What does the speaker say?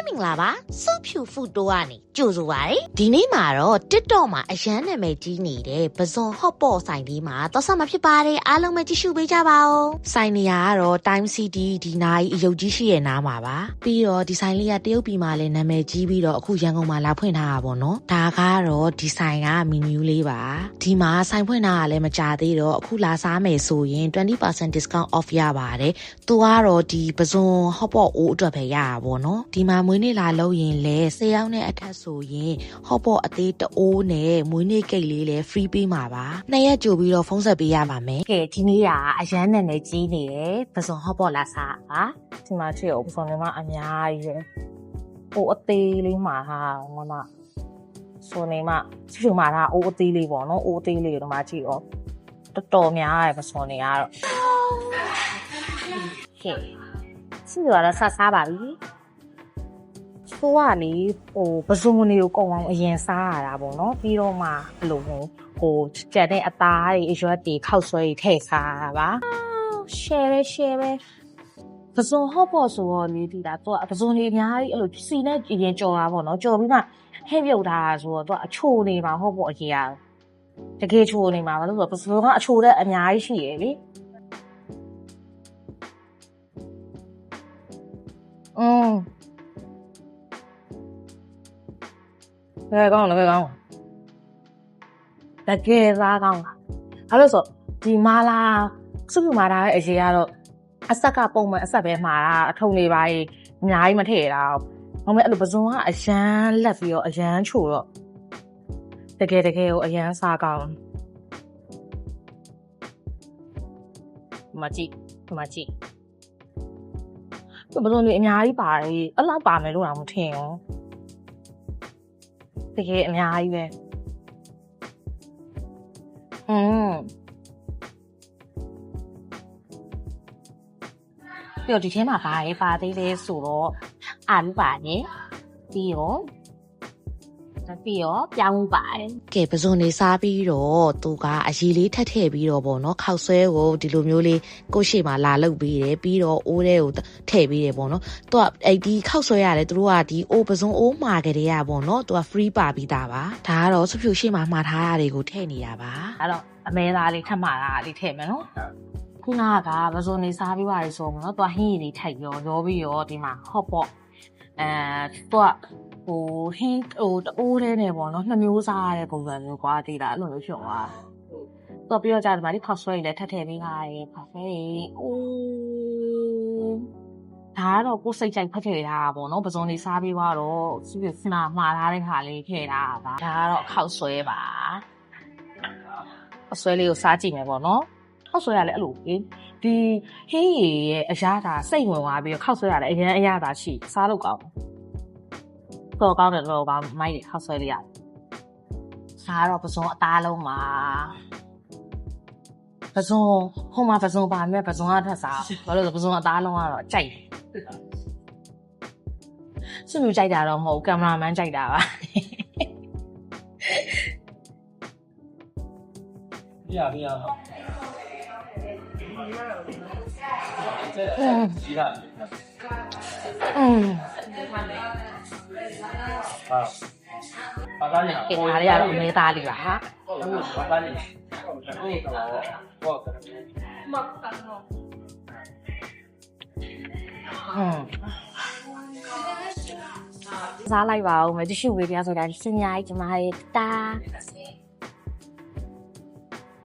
မင်္ဂလာပါစုဖြူဖူတိုကနေကြိုဆိုပါရစေဒီနေ့မှာတော့ TikTok မှာအရန်နာမည်ကြီးနေတဲ့ပဇွန်ဟော့ပေါ့ဆိုင်လေးမှာတော့ဆက်မှာဖြစ်ပါတယ်အားလုံးပဲကြည့်ရှုပေးကြပါဦးဆိုင်နေရာကတော့ Time City ဒီနားကြီးအယုတ်ကြီးရှိရဲ့နားမှာပါပြီးတော့ဒီဆိုင်လေးကတရုတ်ပြည်မှာလည်းနာမည်ကြီးပြီးတော့အခုရန်ကုန်မှာလာဖွင့်ထားတာပေါ့နော်ဒါကတော့ဒီဆိုင်ကမီနူးလေးပါဒီမှာဆိုင်ဖွင့်ထားတာလည်းမကြသေးတော့အခုလာစားမယ်ဆိုရင် 20% discount off ရပါတယ်သူကတော့ဒီပဇွန်ဟော့ပေါ့အိုးအတွက်ပဲရတာပေါ့နော်ဒီမှာမွေးနေ့လာလို့ရင်လဲ10ယောက်နဲ့အထက်ဆိုရင်ဟော့ပေါ့အသေးတအိုးနဲ့မွေးနေ့ကိတ်လေးလဲ free ပေးမှာပါနှစ်ရက်ကြိုပြီးတော့ဖုန်းဆက်ပေးရပါမယ်ကဲဒီနေ့ကအရန်နဲ့ကြီးနေတယ်ပဇွန်ဟော့ပေါ့လာစားပါဒီမှာချစ်အောင်ပဇွန်တွေကအများကြီးပဲအိုးအသေးလေးမှာဟာမမဆိုနေမှာချစ်မှာဒါအိုးအသေးလေးပေါ့နော်အိုးအသေးလေးတော့မှကြည့်အောင်တော်တော်များတယ်ပဇွန်တွေကတော့ကဲစီကတော့စားပါပြီဆိုကလေပဇွန်တွေကိုကုန်အောင်အရင်စားရတာပေါ့နော်ပြီးတော့မှဘယ်လိုကြက်တဲ့အသားတွေအရွက်တွေခောက်ဆွဲတွေထည့်စားတာပါရှယ်ပဲပဇွန်ဟော့ပေါ့ဆိုတော့လေဒီတာသူကပဇွန်တွေအများကြီးအဲ့လိုစီနဲ့အရင်ကြော်တာပေါ့နော်ကြော်ပြီးမှဟဲ့ပြုတ်ထားတာဆိုတော့သူကအချိုနေမှာဟော့ပေါ့အကြီးရတကယ်ချိုနေမှာဘာလို့ဆိုတော့ပဇွန်ကအချိုတဲ့အများကြီးရှိရယ်လေဘယ်ကောင်းလဲတကယ်သားကောင်းလားအဲ့လိုဆိုဒီမာလာစုစုမာလာရဲ့အရေးကတော့အဆက်ကပုံမှန်အဆက်ပဲမှာတာအထုံတွေပါအများကြီးမထည့်တာဘာမှအဲ့လိုပဇွန်ကအရန်လက်ပြီးတော့အရန်ချိုတော့တကယ်ကိုအရန်စားကောင်းမကြည့်ပဇွန်တွေအများကြီးပါတယ်အဲ့လောက်ပါမယ်လို့တော့မထင်ဘူးတကယ်အများကြီးပဲပြီးတော့ဒီထဲမှာပါသေးလဲဆိုတော့အာလူပါတယ်ပြီးတော့ပြောင်းပါတယ်ကဲပဇွန်နေစားပြီးတော့သူကအရီလေးထပ်ထည့်ပြီးတော့ပေါ့နော်ခောက်ဆွဲကိုဒီလိုမျိုးလေးကိုရှိမှလာလုပ်ပြီးတယ်ပြီးတော့အိုးထဲကိုထည့်ပြီးတယ်ပေါ့နော်သူကအဲ့ဒီခောက်ဆွဲရတယ်သူတို့ကဒီအိုးပဇွန်အိုးမှာကြတဲ့ရပေါ့နော်သူက free ပါပြီးသားပါဒါကတော့စုဖြူရှိမှမှာထားတာတွေကိုထည့်နေတာပါအဲ့တော့အမဲသားလေးထပ်မှာတာလေးထည့်မယ်နော်ခုနကပဇွန်နေစားပြီးပါတယ်ဆိုတော့နော်သူကဟင်းရည်လေးထည့်ရောပြီးရောဒီမှာဟော့ပေါ့သူကဟင်းတိုးတဲ့နေပေါ့နော်နှစ်မျိုးစားရတဲ့ပုံစံမျိုးကွာဒီလားအဲ့လိုမျိုးဖြစ်သွားတော့ပြီးတော့ကြာဒီမှာဒီဖောက်ဆွဲလည်းထပ်ထည့်ပေးပါရယ်ဖောက်ဆွဲဒါကတော့ကိုယ်စိတ်ကြိုက်ဖက်ထည့်ထားတာပေါ့နော်ပဇွန်လေးစားပြီးတော့စီးစနာမှားထားတဲ့ခါလေးထည့်ထားတာဒါကတော့ခောက်ဆွဲပါအဆွဲလေးကိုစားကြည့်မယ်ပေါ့နော်ခောက်ဆွဲရလဲအဲ့လိုဒီဟင်းရည်ရဲ့အရာသာစိတ်ဝင်သွားပြီးတော့ခောက်ဆွဲရလဲအရင်အရာသာရှိစားလို့ကောင်းတော့ကောင်းတယ်တော့ဘာမိုက်ခောက်ဆွဲလေးရတယ်စားတော့ပဇွန်အသားလုံးမှာပဇွန်ဟိုမှာပဇွန်ပါမယ်ပဇွန်ကထက်စားဘာလို့လဲပဇွန်အသားလုံးကတော့ကြိုက်စွမျိုးကြိုက်တာတော့မဟုတ်ကင်မရာမန်ကြိုက်တာပါပြရပါသားရကဲအားရတော့အမဲသားလေးပါဟာပါသားလေးဟုတ်တော့မတ်တန်နော်စားလိုက်ပါဦးမယ်တ िश ဝေးပြဆိုတာစင်ညာကြီးဒီမှာတာ